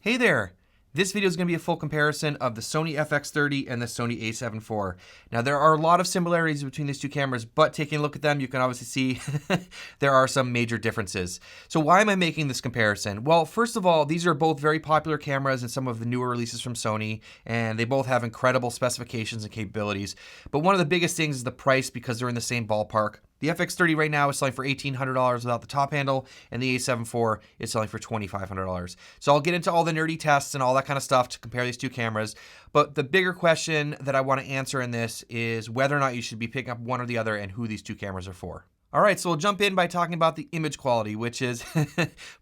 Hey there! This video is going to be a full comparison of the Sony FX30 and the Sony A7 IV. Now there are a lot of similarities between these two cameras, but taking a look at them, you can obviously see there are some major differences. So why am I making this comparison? Well, first of all, these are both very popular cameras in some of the newer releases from Sony, and they both have incredible specifications and capabilities. But one of the biggest things is the price, because they're in the same ballpark. The FX30 right now is selling for $1,800 without the top handle, and the A7 IV is selling for $2,500. So I'll get into all the nerdy tests and all that kind of stuff to compare these two cameras. But the bigger question that I want to answer in this is whether or not you should be picking up one or the other and who these two cameras are for. All right, so we'll jump in by talking about the image quality, which is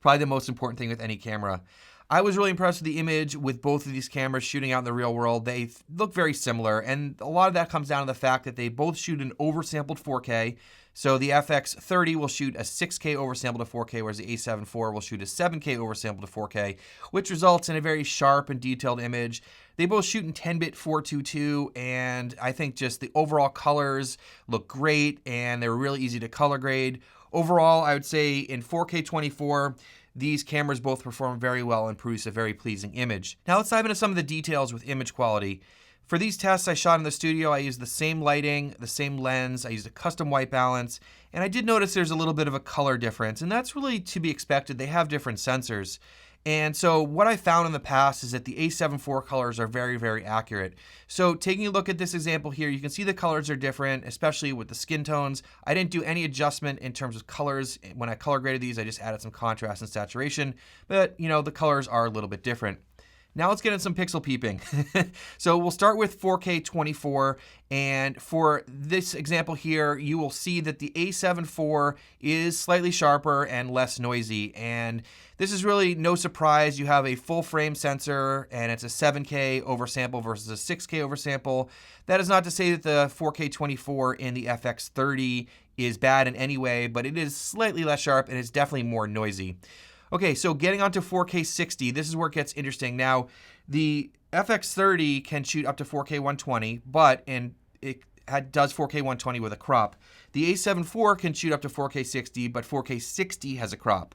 probably the most important thing with any camera. I was really impressed with the image with both of these cameras shooting out in the real world. They look very similar, and a lot of that comes down to the fact that they both shoot in oversampled 4K. So the FX30 will shoot a 6K oversampled to 4K, whereas the A7 IV will shoot a 7K oversampled to 4K, which results in a very sharp and detailed image. They both shoot in 10-bit 422, and I think just the overall colors look great, and they're really easy to color grade. Overall, I would say in 4K 24, these cameras both perform very well and produce a very pleasing image. Now let's dive into some of the details with image quality. For these tests I shot in the studio, I used the same lighting, the same lens, I used a custom white balance, and I did notice there's a little bit of a color difference, and that's really to be expected. They have different sensors. And so what I found in the past is that the A7 IV colors are very, very accurate. So taking a look at this example here, you can see the colors are different, especially with the skin tones. I didn't do any adjustment in terms of colors. When I color graded these, I just added some contrast and saturation, but you know, the colors are a little bit different. Now let's get into some pixel peeping. So we'll start with 4K 24, and for this example here, you will see that the A7 IV is slightly sharper and less noisy, and this is really no surprise. You have a full frame sensor, and it's a 7K oversample versus a 6K oversample. That is not to say that the 4K 24 in the FX30 is bad in any way, but it is slightly less sharp, and it's definitely more noisy. Okay, so getting on to 4K 60, this is where it gets interesting. Now, the FX30 can shoot up to 4K 120, but it does 4K 120 with a crop. The A7 IV can shoot up to 4K 60, but 4K 60 has a crop.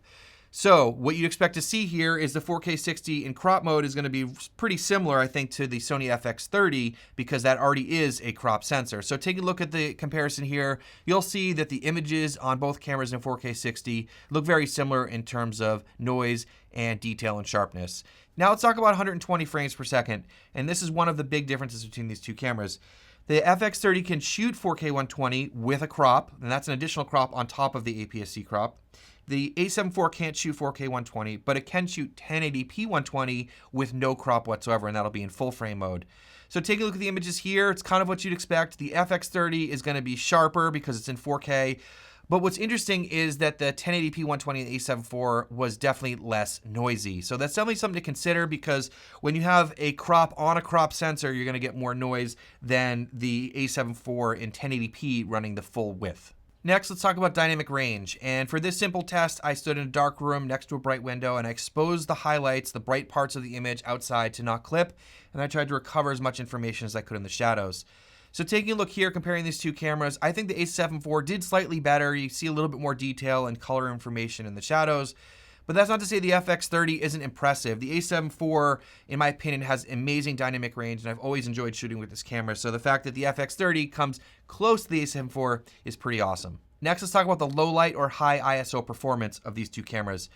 So what you'd expect to see here is the 4K 60 in crop mode is going to be pretty similar, I think, to the Sony FX30 because that already is a crop sensor. So taking a look at the comparison here, you'll see that the images on both cameras in 4K 60 look very similar in terms of noise and detail and sharpness. Now let's talk about 120 frames per second, and this is one of the big differences between these two cameras. The FX30 can shoot 4K 120 with a crop, and that's an additional crop on top of the APS-C crop. The A7 IV can't shoot 4K 120, but it can shoot 1080p 120 with no crop whatsoever, and that'll be in full frame mode. So taking a look at the images here, it's kind of what you'd expect. The FX30 is going to be sharper because it's in 4K, but what's interesting is that the 1080p 120 in the A7 IV was definitely less noisy. So that's definitely something to consider, because when you have a crop on a crop sensor, you're going to get more noise than the A7 IV in 1080p running the full width. Next, let's talk about dynamic range. And for this simple test, I stood in a dark room next to a bright window, and I exposed the highlights, the bright parts of the image outside to not clip, and I tried to recover as much information as I could in the shadows. So taking a look here, comparing these two cameras, I think the A7 IV did slightly better. You see a little bit more detail and color information in the shadows. But that's not to say the FX30 isn't impressive. The A7 IV, in my opinion, has amazing dynamic range, and I've always enjoyed shooting with this camera. So the fact that the FX30 comes close to the A7 IV is pretty awesome. Next, let's talk about the low light or high ISO performance of these two cameras.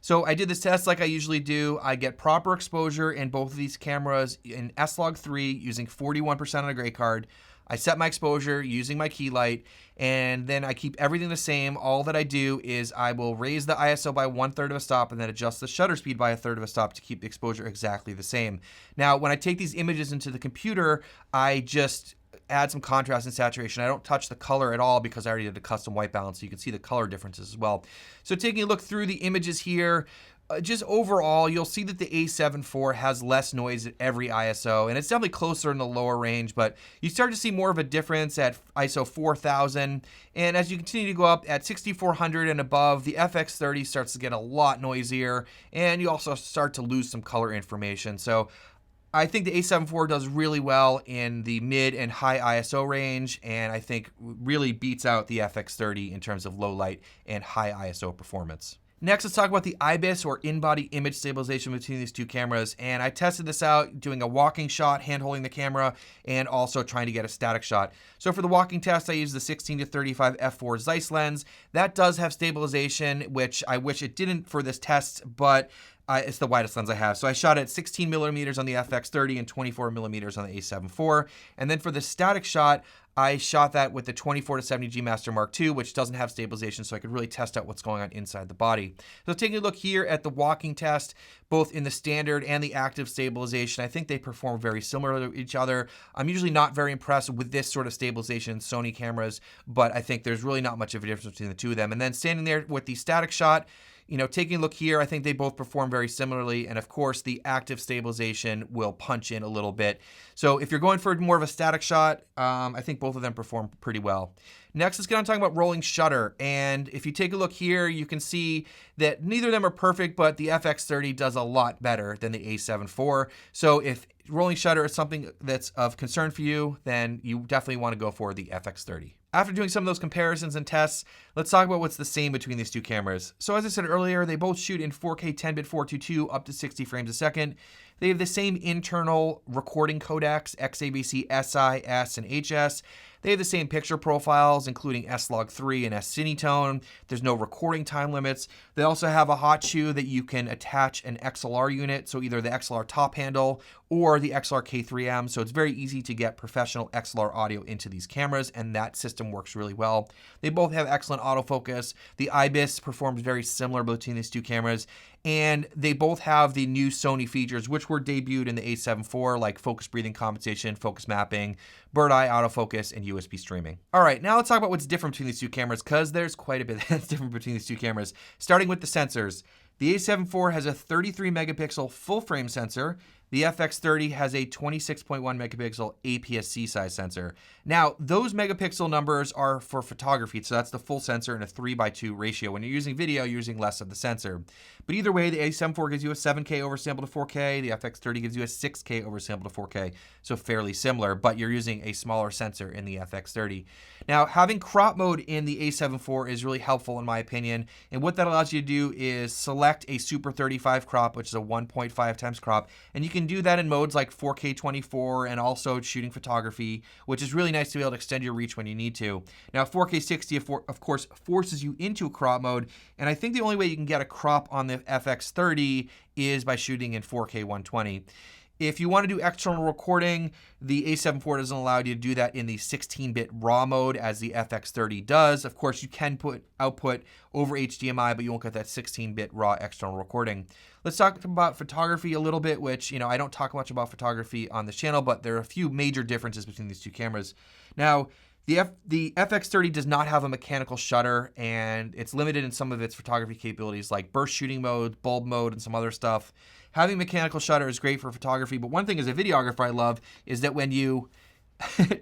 So I did this test like I usually do. I get proper exposure in both of these cameras in S-Log3 using 41% on a gray card. I set my exposure using my key light, and then I keep everything the same. All that I do is I will raise the ISO by 1/3 of a stop and then adjust the shutter speed by 1/3 of a stop to keep the exposure exactly the same. Now, when I take these images into the computer, I just add some contrast and saturation. I don't touch the color at all because I already did a custom white balance, so you can see the color differences as well. So taking a look through the images here, just overall, you'll see that the A7 IV has less noise at every ISO, and it's definitely closer in the lower range, but you start to see more of a difference at ISO 4000, and as you continue to go up at 6400 and above, the FX30 starts to get a lot noisier, and you also start to lose some color information. So I think the A7 IV does really well in the mid and high ISO range, and I think really beats out the FX30 in terms of low light and high ISO performance. Next, let's talk about the IBIS, or in-body image stabilization, between these two cameras. And I tested this out doing a walking shot, hand-holding the camera, and also trying to get a static shot. So for the walking test, I used the 16-35 f4 Zeiss lens. That does have stabilization, which I wish it didn't for this test, but it's the widest lens I have. So I shot at 16 millimeters on the FX30 and 24 millimeters on the A7IV. And then for the static shot, I shot that with the 24-70G Master Mark II, which doesn't have stabilization, so I could really test out what's going on inside the body. So taking a look here at the walking test, both in the standard and the active stabilization, I think they perform very similar to each other. I'm usually not very impressed with this sort of stabilization in Sony cameras, but I think there's really not much of a difference between the two of them. And then standing there with the static shot, you know, taking a look here, I think they both perform very similarly. And of course, the active stabilization will punch in a little bit. So if you're going for more of a static shot, I think both of them perform pretty well. Next, let's get on talking about rolling shutter. And if you take a look here, you can see that neither of them are perfect, but the FX30 does a lot better than the A74. So if rolling shutter is something that's of concern for you, then you definitely want to go for the FX30. After doing some of those comparisons and tests, let's talk about what's the same between these two cameras. So as I said earlier, they both shoot in 4K 10-bit 422 up to 60 frames a second. They have the same internal recording codecs, XABC SI, S, and HS. They have the same picture profiles, including S-Log3 and S-Cinetone. There's no recording time limits. They also have a hot shoe that you can attach an XLR unit, so either the XLR top handle or the XLR K3M. So it's very easy to get professional XLR audio into these cameras, and that system works really well. They both have excellent autofocus. The IBIS performs very similar between these two cameras, and they both have the new Sony features, which were debuted in the A7IV, like focus breathing compensation, focus mapping, bird eye autofocus, and USB streaming. All right, now let's talk about what's different between these two cameras, because there's quite a bit that's different between these two cameras. Starting with the sensors. The A7IV has a 33 megapixel full frame sensor. The FX30 has a 26.1 megapixel APS-C size sensor. Now, those megapixel numbers are for photography, so that's the full sensor in a 3:2 ratio. When you're using video, you're using less of the sensor. But either way, the A7IV gives you a 7K oversample to 4K, the FX30 gives you a 6K oversample to 4K, so fairly similar, but you're using a smaller sensor in the FX30. Now, having crop mode in the A7IV is really helpful in my opinion, and what that allows you to do is select a Super 35 crop, which is a 1.5 times crop, and you can do that in modes like 4K 24 and also shooting photography, which is really nice to be able to extend your reach when you need to. Now, 4K 60, of course, forces you into crop mode, and I think the only way you can get a crop on the FX30 is by shooting in 4K 120. If you want to do external recording, the A7IV doesn't allow you to do that in the 16-bit RAW mode as the FX30 does. Of course, you can put output over HDMI, but you won't get that 16-bit RAW external recording. Let's talk about photography a little bit, which, you know, I don't talk much about photography on this channel, but there are a few major differences between these two cameras. Now, the FX30 does not have a mechanical shutter, and it's limited in some of its photography capabilities like burst shooting mode, bulb mode, and some other stuff. Having mechanical shutter is great for photography, but one thing as a videographer I love is that when you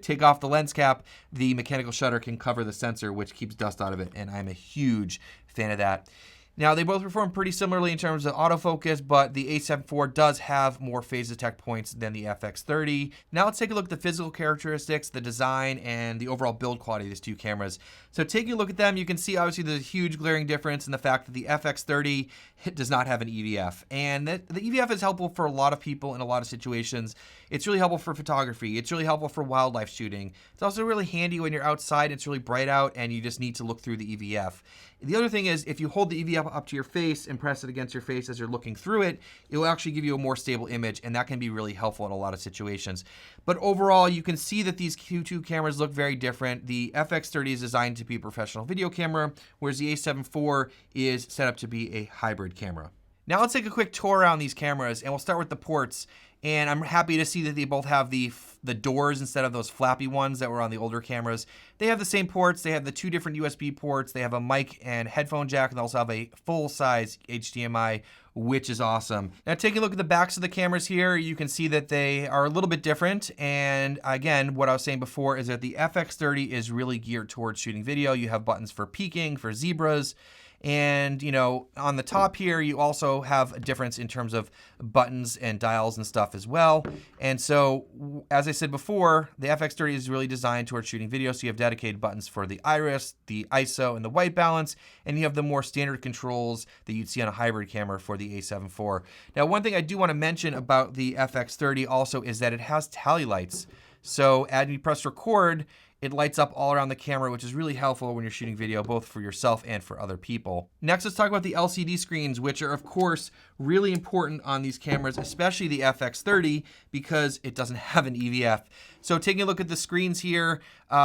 take off the lens cap, the mechanical shutter can cover the sensor, which keeps dust out of it, and I'm a huge fan of that. Now, they both perform pretty similarly in terms of autofocus, but the A7IV does have more phase detect points than the FX30. Now let's take a look at the physical characteristics, the design, and the overall build quality of these two cameras. So taking a look at them, you can see obviously there's a huge glaring difference in the fact that the FX30 does not have an EVF. And the EVF is helpful for a lot of people in a lot of situations. It's really helpful for photography. It's really helpful for wildlife shooting. It's also really handy when you're outside, it's really bright out, and you just need to look through the EVF. The other thing is, if you hold the EVF up to your face and press it against your face as you're looking through it, it will actually give you a more stable image, and that can be really helpful in a lot of situations. But overall, you can see that these two cameras look very different. The FX30 is designed to be a professional video camera, whereas the A7IV is set up to be a hybrid camera. Now let's take a quick tour around these cameras, and we'll start with the ports. And I'm happy to see that they both have the doors instead of those flappy ones that were on the older cameras. They have the same ports. They have the two different USB ports. They have a mic and headphone jack, and they also have a full-size HDMI, which is awesome. Now, taking a look at the backs of the cameras here, you can see that they are a little bit different. And again, what I was saying before is that the FX30 is really geared towards shooting video. You have buttons for peaking, for zebras, And, you know, on the top here, you also have a difference in terms of buttons and dials and stuff as well. And so, as I said before, the FX30 is really designed towards shooting video. So you have dedicated buttons for the iris, the ISO, and the white balance. And you have the more standard controls that you'd see on a hybrid camera for the A7 IV. Now, one thing I do want to mention about the FX30 also is that it has tally lights. So as you press record, it lights up all around the camera, which is really helpful when you're shooting video, both for yourself and for other people. Next, let's talk about the LCD screens, which are, of course, really important on these cameras, especially the FX30, because it doesn't have an EVF. So taking a look at the screens here,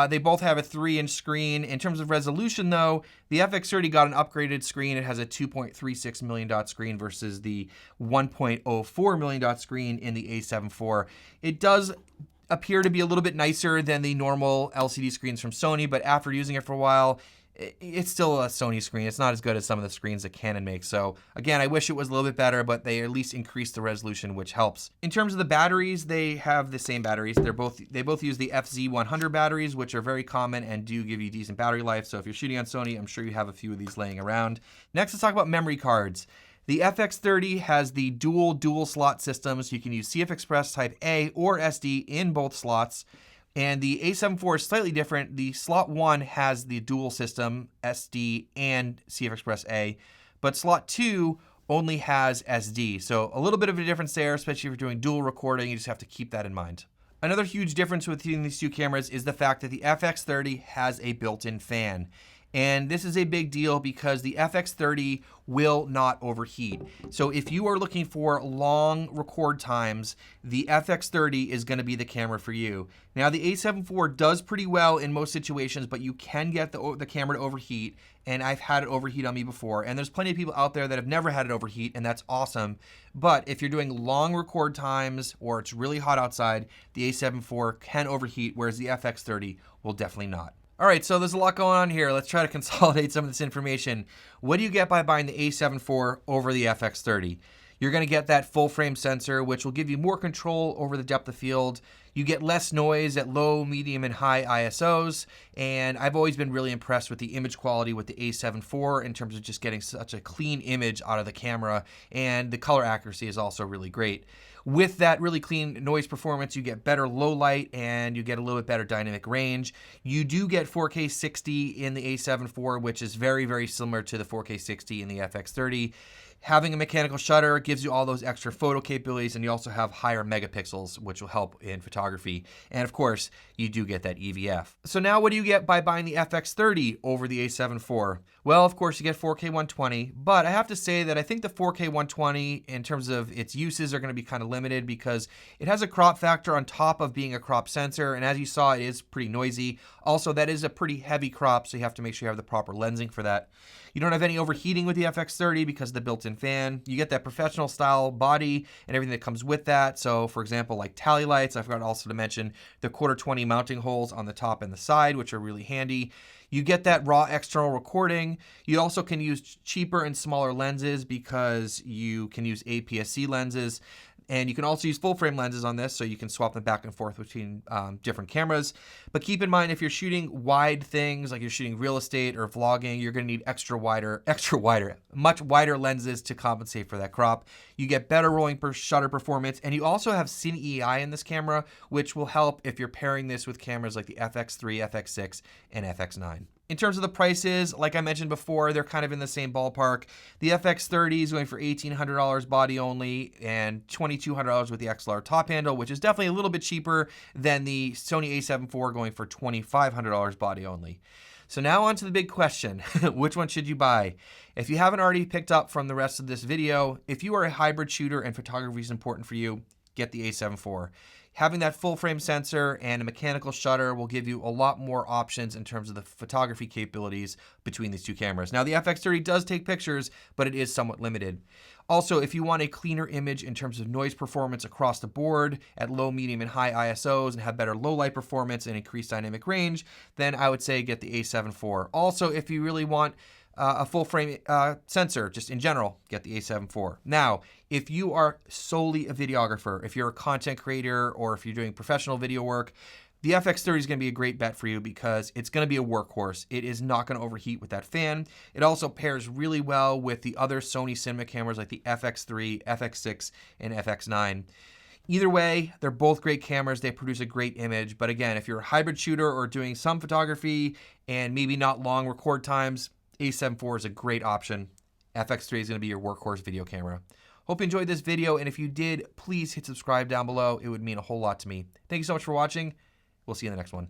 they both have a 3-inch screen. In terms of resolution, though, the FX30 got an upgraded screen. It has a 2.36 million dot screen versus the 1.04 million dot screen in the A7 IV. It does appear to be a little bit nicer than the normal LCD screens from Sony, but after using it for a while, it's still a Sony screen. It's not as good as some of the screens that Canon makes. So again, I wish it was a little bit better, but they at least increased the resolution, which helps. In terms of the batteries, they have the same batteries. They both use the FZ100 batteries, which are very common and do give you decent battery life. So if you're shooting on Sony, I'm sure you have a few of these laying around. Next, let's talk about memory cards. The FX30 has the dual slot system, so you can use CF Express Type A or SD in both slots. And the A74 is slightly different. The slot 1 has the dual system, SD and CF Express A, but slot 2 only has SD. So a little bit of a difference there, especially if you're doing dual recording. You just have to keep that in mind. Another huge difference between these two cameras is the fact that the FX30 has a built-in fan. And this is a big deal because the FX30 will not overheat. So if you are looking for long record times, the FX30 is going to be the camera for you. Now, the A7 IV does pretty well in most situations, but you can get the camera to overheat. And I've had it overheat on me before. And there's plenty of people out there that have never had it overheat, and that's awesome. But if you're doing long record times or it's really hot outside, the A7 IV can overheat, whereas the FX30 will definitely not. All right, so there's a lot going on here. Let's try to consolidate some of this information. What do you get by buying the A7 IV over the FX30? You're going to get that full frame sensor, which will give you more control over the depth of field. You get less noise at low, medium, and high ISOs. And I've always been really impressed with the image quality with the A7 IV in terms of just getting such a clean image out of the camera. And the color accuracy is also really great. With that really clean noise performance, you get better low light and you get a little bit better dynamic range. You do get 4K 60 in the A7 IV, which is very, very similar to the 4K 60 in the FX30. Having a mechanical shutter gives you all those extra photo capabilities, and you also have higher megapixels, which will help in photography. And of course, you do get that EVF. So now what do you get by buying the FX30 over the A7 IV? Well, of course, you get 4K 120, but I have to say that I think the 4K 120 in terms of its uses are going to be kind of limited because it has a crop factor on top of being a crop sensor, and as you saw, it is pretty noisy. Also, that is a pretty heavy crop, so you have to make sure you have the proper lensing for that. You don't have any overheating with the FX30 because of the built-in fan. You get that professional style body and everything that comes with that. So for example, like tally lights, I forgot also to mention the 1/4-20 mounting holes on the top and the side, which are really handy. You get that raw external recording. You also can use cheaper and smaller lenses because you can use APS-C lenses. And you can also use full frame lenses on this, so you can swap them back and forth between different cameras. But keep in mind, if you're shooting wide things, like you're shooting real estate or vlogging, you're going to need much wider lenses to compensate for that crop. You get better rolling shutter performance, and you also have Cine EI in this camera, which will help if you're pairing this with cameras like the FX3, FX6, and FX9. In terms of the prices, like I mentioned before, they're kind of in the same ballpark. The FX30 is going for $1,800 body only and $2,200 with the XLR top handle, which is definitely a little bit cheaper than the Sony A7 IV going for $2,500 body only. So now on to the big question. Which one should you buy? If you haven't already picked up from the rest of this video, if you are a hybrid shooter and photography is important for you, get the A7 IV. Having that full frame sensor and a mechanical shutter will give you a lot more options in terms of the photography capabilities between these two cameras. Now, the FX30 does take pictures, but it is somewhat limited. Also, if you want a cleaner image in terms of noise performance across the board at low, medium, and high ISOs and have better low light performance and increased dynamic range, then I would say get the A7 IV. Also, if you really want a full frame sensor, just in general, get the A7 IV. Now, if you are solely a videographer, if you're a content creator, or if you're doing professional video work, the FX30 is going to be a great bet for you because it's going to be a workhorse. It is not going to overheat with that fan. It also pairs really well with the other Sony cinema cameras like the FX3, FX6, and FX9. Either way, they're both great cameras. They produce a great image. But again, if you're a hybrid shooter or doing some photography and maybe not long record times, A7IV is a great option. FX3 is going to be your workhorse video camera. Hope you enjoyed this video, and if you did, please hit subscribe down below. It would mean a whole lot to me. Thank you so much for watching. We'll see you in the next one.